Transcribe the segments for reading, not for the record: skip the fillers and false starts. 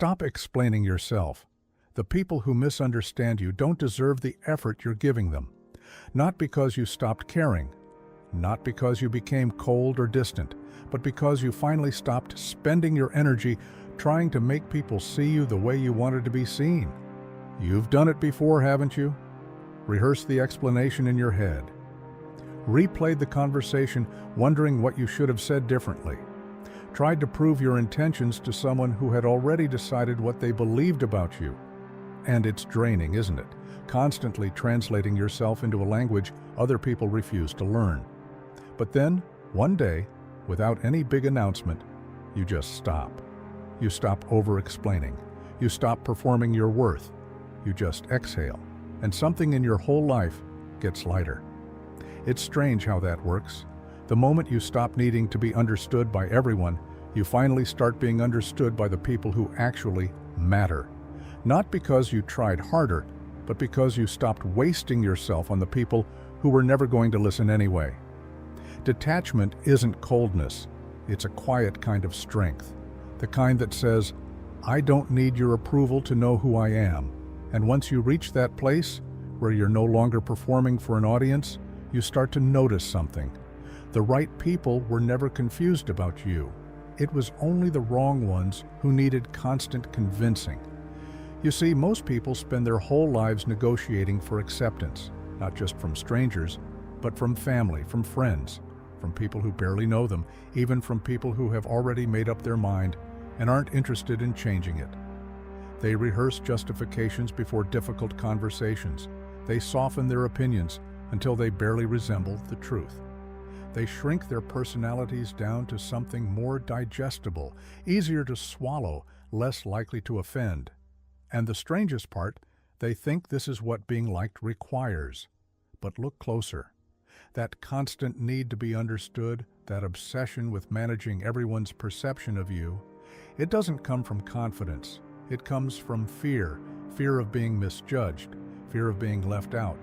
Stop explaining yourself. The people who misunderstand you don't deserve the effort you're giving them. Not because you stopped caring, not because you became cold or distant, but because you finally stopped spending your energy trying to make people see you the way you wanted to be seen. You've done it before, haven't you? Rehearsed the explanation in your head. Replayed the conversation, wondering what you should have said differently. Tried to prove your intentions to someone who had already decided what they believed about you. And it's draining, isn't it? Constantly translating yourself into a language other people refuse to learn. But then, one day, without any big announcement, you just stop. You stop over-explaining. You stop performing your worth. You just exhale, and something in your whole life gets lighter. It's strange how that works. The moment you stop needing to be understood by everyone, you finally start being understood by the people who actually matter. Not because you tried harder, but because you stopped wasting yourself on the people who were never going to listen anyway. Detachment isn't coldness. It's a quiet kind of strength. The kind that says, I don't need your approval to know who I am. And once you reach that place, where you're no longer performing for an audience, you start to notice something. The right people were never confused about you. It was only the wrong ones who needed constant convincing. You see, most people spend their whole lives negotiating for acceptance, not just from strangers, but from family, from friends, from people who barely know them, even from people who have already made up their mind and aren't interested in changing it. They rehearse justifications before difficult conversations. They soften their opinions until they barely resemble the truth. They shrink their personalities down to something more digestible, easier to swallow, less likely to offend. And the strangest part, they think this is what being liked requires. But look closer. That constant need to be understood, that obsession with managing everyone's perception of you, it doesn't come from confidence. It comes from fear, fear of being misjudged, fear of being left out,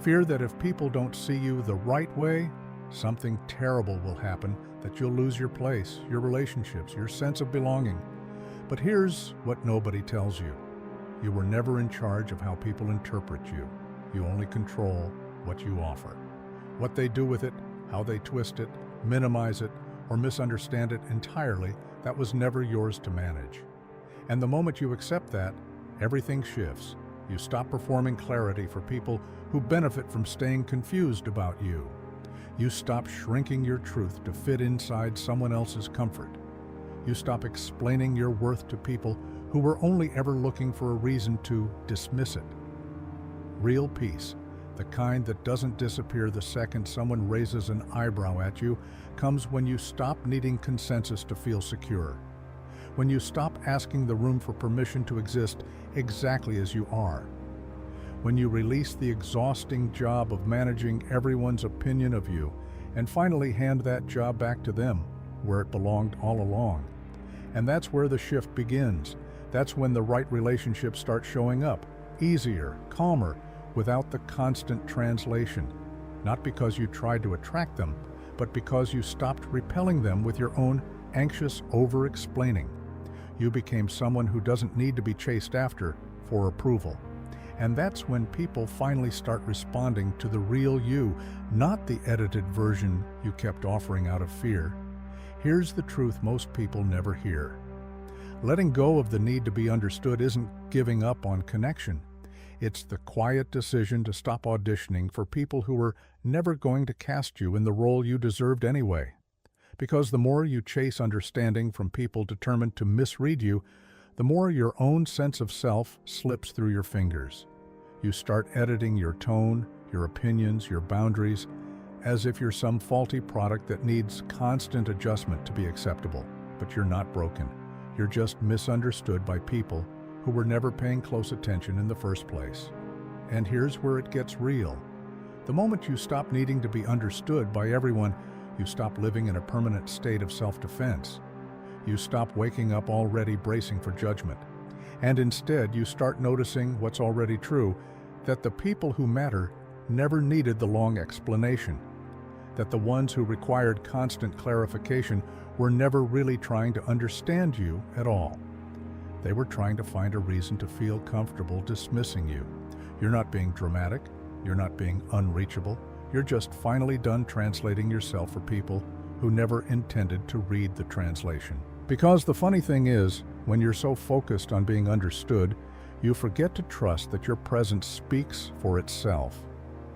fear that if people don't see you the right way, something terrible will happen, that you'll lose your place, your relationships, your sense of belonging. But here's what nobody tells you. You were never in charge of how people interpret you. You only control what you offer. What they do with it, how they twist it, minimize it, or misunderstand it entirely, that was never yours to manage. And the moment you accept that, everything shifts. You stop performing clarity for people who benefit from staying confused about you. You stop shrinking your truth to fit inside someone else's comfort. You stop explaining your worth to people who were only ever looking for a reason to dismiss it. Real peace, the kind that doesn't disappear the second someone raises an eyebrow at you, comes when you stop needing consensus to feel secure. When you stop asking the room for permission to exist exactly as you are. When you release the exhausting job of managing everyone's opinion of you and finally hand that job back to them, where it belonged all along. And that's where the shift begins. That's when the right relationships start showing up, easier, calmer, without the constant translation. Not because you tried to attract them, but because you stopped repelling them with your own anxious over-explaining. You became someone who doesn't need to be chased after for approval. And that's when people finally start responding to the real you, not the edited version you kept offering out of fear. Here's the truth most people never hear. Letting go of the need to be understood isn't giving up on connection. It's the quiet decision to stop auditioning for people who were never going to cast you in the role you deserved anyway. Because the more you chase understanding from people determined to misread you, the more your own sense of self slips through your fingers. You start editing your tone, your opinions, your boundaries, as if you're some faulty product that needs constant adjustment to be acceptable. But you're not broken. You're just misunderstood by people who were never paying close attention in the first place. And here's where it gets real. The moment you stop needing to be understood by everyone, you stop living in a permanent state of self-defense. You stop waking up already bracing for judgment. And instead, you start noticing what's already true, that the people who matter never needed the long explanation. That the ones who required constant clarification were never really trying to understand you at all. They were trying to find a reason to feel comfortable dismissing you. You're not being dramatic. You're not being unreachable. You're just finally done translating yourself for people who never intended to read the translation. Because the funny thing is, when you're so focused on being understood, you forget to trust that your presence speaks for itself.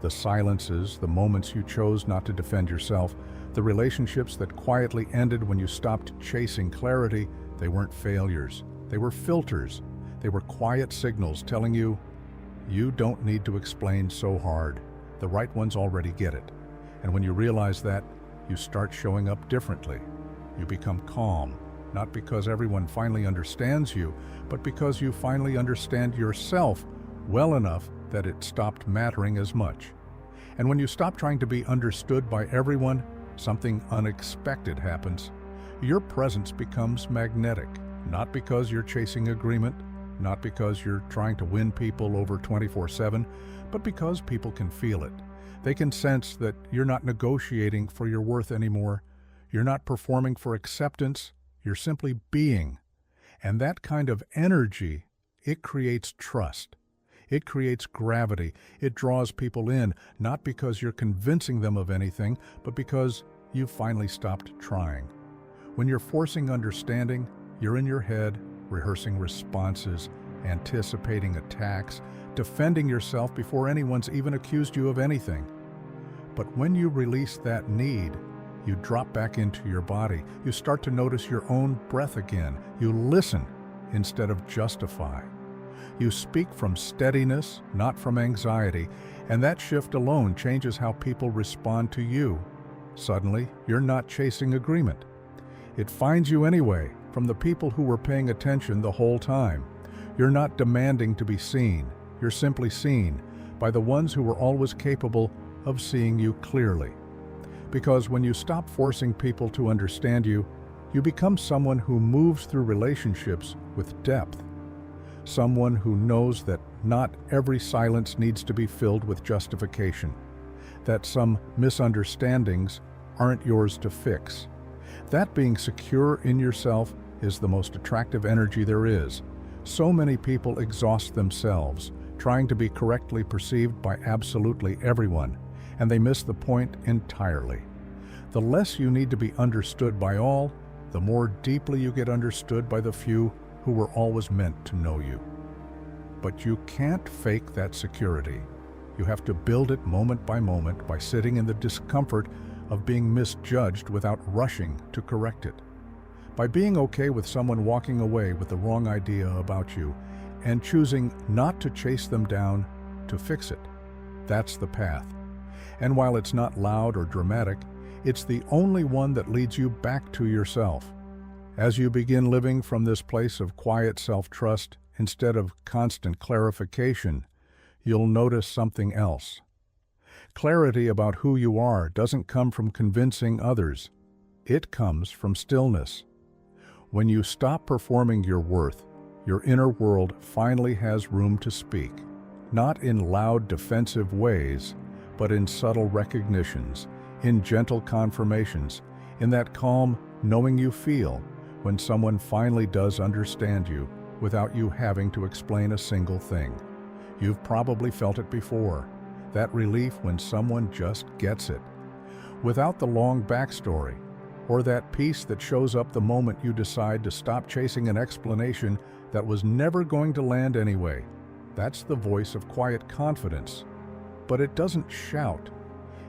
The silences, the moments you chose not to defend yourself, the relationships that quietly ended when you stopped chasing clarity, they weren't failures. They were filters. They were quiet signals telling you, you don't need to explain so hard. The right ones already get it. And when you realize that, you start showing up differently. You become calm, not because everyone finally understands you, but because you finally understand yourself well enough that it stopped mattering as much. And when you stop trying to be understood by everyone, something unexpected happens. Your presence becomes magnetic, not because you're chasing agreement, not because you're trying to win people over 24/7, but because people can feel it. They can sense that you're not negotiating for your worth anymore. You're not performing for acceptance. You're simply being. And that kind of energy, it creates trust. It creates gravity. It draws people in, not because you're convincing them of anything, but because you've finally stopped trying. When you're forcing understanding, you're in your head, rehearsing responses, anticipating attacks, defending yourself before anyone's even accused you of anything. But when you release that need, you drop back into your body. You start to notice your own breath again. You listen instead of justify. You speak from steadiness, not from anxiety, and that shift alone changes how people respond to you. Suddenly, you're not chasing agreement. It finds you anyway, from the people who were paying attention the whole time. You're not demanding to be seen. You're simply seen by the ones who were always capable of seeing you clearly. Because when you stop forcing people to understand you, you become someone who moves through relationships with depth. Someone who knows that not every silence needs to be filled with justification, that some misunderstandings aren't yours to fix. That being secure in yourself is the most attractive energy there is. So many people exhaust themselves, trying to be correctly perceived by absolutely everyone, and they miss the point entirely. The less you need to be understood by all, the more deeply you get understood by the few who were always meant to know you. But you can't fake that security. You have to build it moment by moment by sitting in the discomfort of being misjudged without rushing to correct it. By being okay with someone walking away with the wrong idea about you and choosing not to chase them down to fix it. That's the path. And while it's not loud or dramatic, it's the only one that leads you back to yourself. As you begin living from this place of quiet self-trust instead of constant clarification, you'll notice something else. Clarity about who you are doesn't come from convincing others. It comes from stillness. When you stop performing your worth, your inner world finally has room to speak, not in loud defensive ways, but in subtle recognitions, in gentle confirmations, in that calm knowing you feel when someone finally does understand you without you having to explain a single thing. You've probably felt it before, that relief when someone just gets it, without the long backstory, or that peace that shows up the moment you decide to stop chasing an explanation that was never going to land anyway. That's the voice of quiet confidence. But it doesn't shout.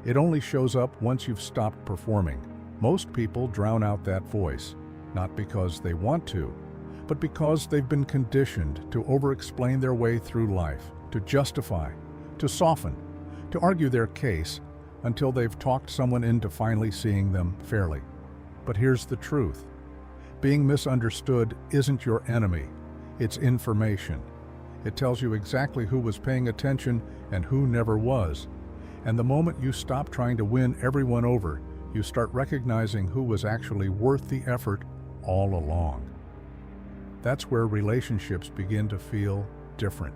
It only shows up once you've stopped performing. Most people drown out that voice, not because they want to, but because they've been conditioned to over-explain their way through life, to justify, to soften, to argue their case until they've talked someone into finally seeing them fairly. But here's the truth. Being misunderstood isn't your enemy. It's information. It tells you exactly who was paying attention and who never was. And the moment you stop trying to win everyone over, you start recognizing who was actually worth the effort all along. That's where relationships begin to feel different.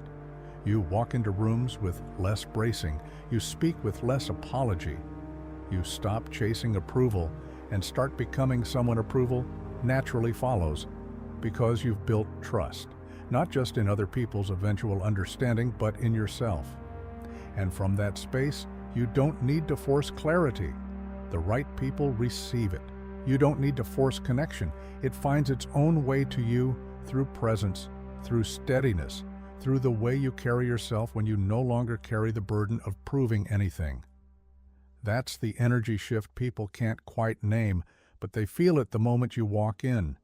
You walk into rooms with less bracing. You speak with less apology. You stop chasing approval and start becoming someone approval naturally follows because you've built trust. not just in other people's eventual understanding, but in yourself. And from that space, you don't need to force clarity. The right people receive it. You don't need to force connection. It finds its own way to you through presence, through steadiness, through the way you carry yourself when you no longer carry the burden of proving anything. That's the energy shift people can't quite name, but they feel it the moment you walk in.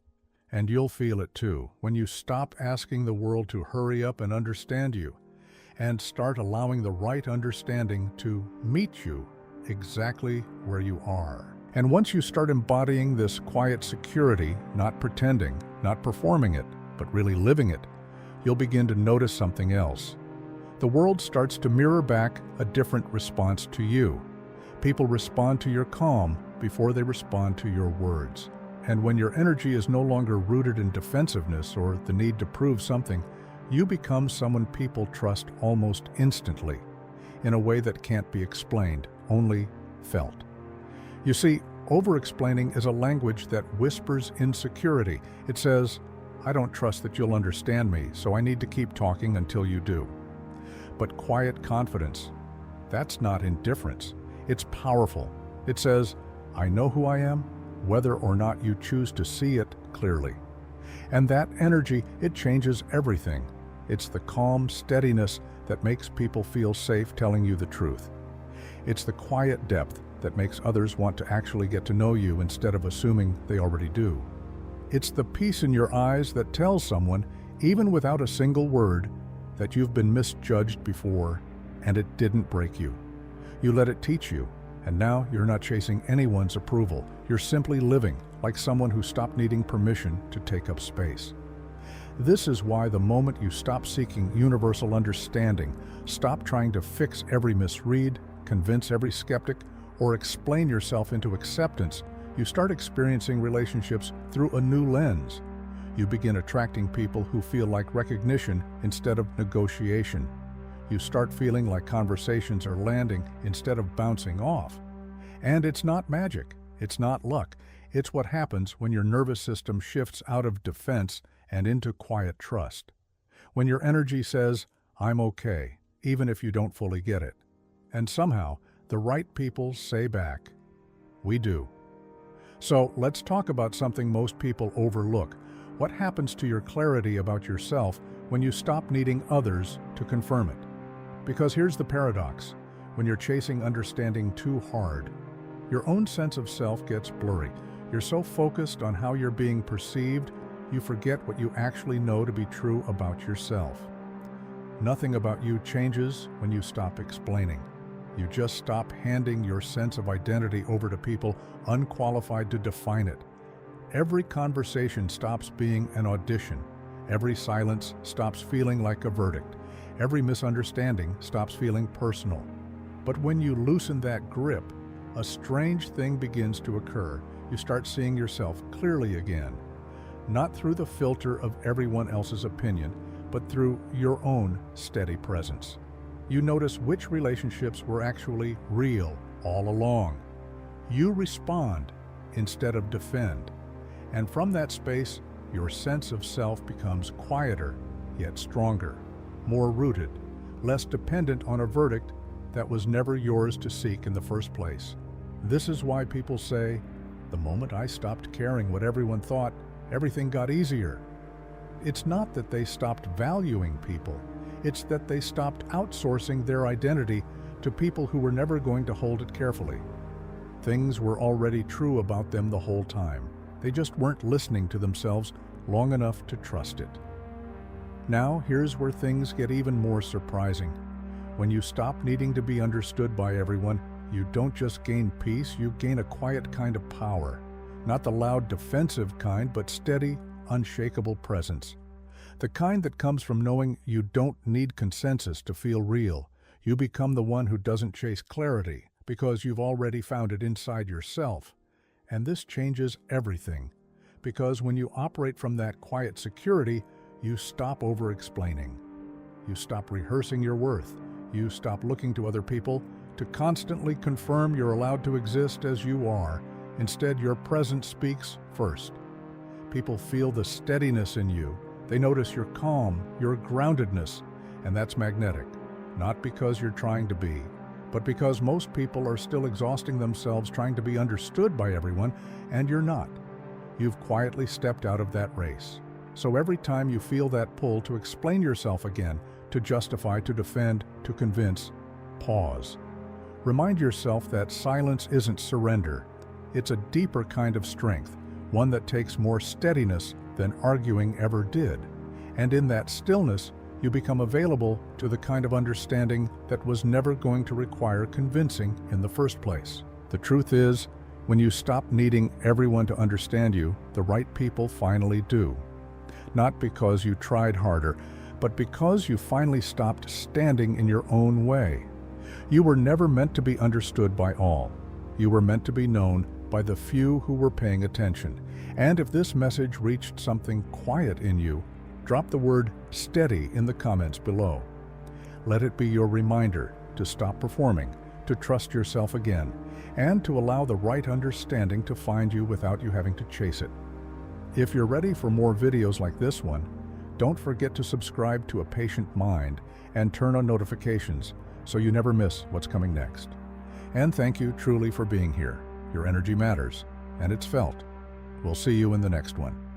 And you'll feel it too, when you stop asking the world to hurry up and understand you, and start allowing the right understanding to meet you exactly where you are. And once you start embodying this quiet security, not pretending, not performing it, but really living it, you'll begin to notice something else. The world starts to mirror back a different response to you. People respond to your calm before they respond to your words. And when your energy is no longer rooted in defensiveness or the need to prove something, you become someone people trust almost instantly, in a way that can't be explained, only felt. You see, over-explaining is a language that whispers insecurity. It says, "I don't trust that you'll understand me, so I need to keep talking until you do." But quiet confidence, that's not indifference. It's powerful. It says, "I know who I am, whether or not you choose to see it clearly." And that energy, it changes everything. It's the calm steadiness that makes people feel safe telling you the truth. It's the quiet depth that makes others want to actually get to know you instead of assuming they already do. It's the peace in your eyes that tells someone, even without a single word, that you've been misjudged before and it didn't break you. You let it teach you, and now you're not chasing anyone's approval. You're simply living like someone who stopped needing permission to take up space. This is why the moment you stop seeking universal understanding, stop trying to fix every misread, convince every skeptic, or explain yourself into acceptance, you start experiencing relationships through a new lens. You begin attracting people who feel like recognition instead of negotiation. You start feeling like conversations are landing instead of bouncing off. And it's not magic. It's not luck. It's what happens when your nervous system shifts out of defense and into quiet trust. When your energy says, "I'm okay," even if you don't fully get it. And somehow, the right people say back, "We do." So let's talk about something most people overlook. What happens to your clarity about yourself when you stop needing others to confirm it? Because here's the paradox. When you're chasing understanding too hard, your own sense of self gets blurry. You're so focused on how you're being perceived, you forget what you actually know to be true about yourself. Nothing about you changes when you stop explaining. You just stop handing your sense of identity over to people unqualified to define it. Every conversation stops being an audition. Every silence stops feeling like a verdict. Every misunderstanding stops feeling personal. But when you loosen that grip, a strange thing begins to occur. You start seeing yourself clearly again, not through the filter of everyone else's opinion, but through your own steady presence. You notice which relationships were actually real all along. You respond instead of defend. And from that space, your sense of self becomes quieter, yet stronger, more rooted, less dependent on a verdict that was never yours to seek in the first place. This is why people say, "The moment I stopped caring what everyone thought, everything got easier." It's not that they stopped valuing people. It's that they stopped outsourcing their identity to people who were never going to hold it carefully. Things were already true about them the whole time. They just weren't listening to themselves long enough to trust it. Now, here's where things get even more surprising. When you stop needing to be understood by everyone, you don't just gain peace, you gain a quiet kind of power. Not the loud, defensive kind, but steady, unshakable presence. The kind that comes from knowing you don't need consensus to feel real. You become the one who doesn't chase clarity because you've already found it inside yourself. And this changes everything, because when you operate from that quiet security, you stop over-explaining. You stop rehearsing your worth. You stop looking to other people to constantly confirm you're allowed to exist as you are. Instead, your presence speaks first. People feel the steadiness in you, They notice your calm, your groundedness, and that's magnetic, not because you're trying to be, but because most people are still exhausting themselves trying to be understood by everyone, and you're not. You've quietly stepped out of that race. So every time you feel that pull to explain yourself again, to justify, to defend, to convince, pause. Remind yourself that silence isn't surrender. It's a deeper kind of strength, one that takes more steadiness than arguing ever did. And in that stillness, you become available to the kind of understanding that was never going to require convincing in the first place. The truth is, when you stop needing everyone to understand you, the right people finally do. Not because you tried harder, but because you finally stopped standing in your own way. You were never meant to be understood by all. You were meant to be known by the few who were paying attention. And if this message reached something quiet in you, drop the word steady in the comments below. Let it be your reminder to stop performing, to trust yourself again, and to allow the right understanding to find you without you having to chase it. If you're ready for more videos like this one, don't forget to subscribe to A Patient Mind and turn on notifications so you never miss what's coming next. And thank you truly for being here. Your energy matters, and it's felt. We'll see you in the next one.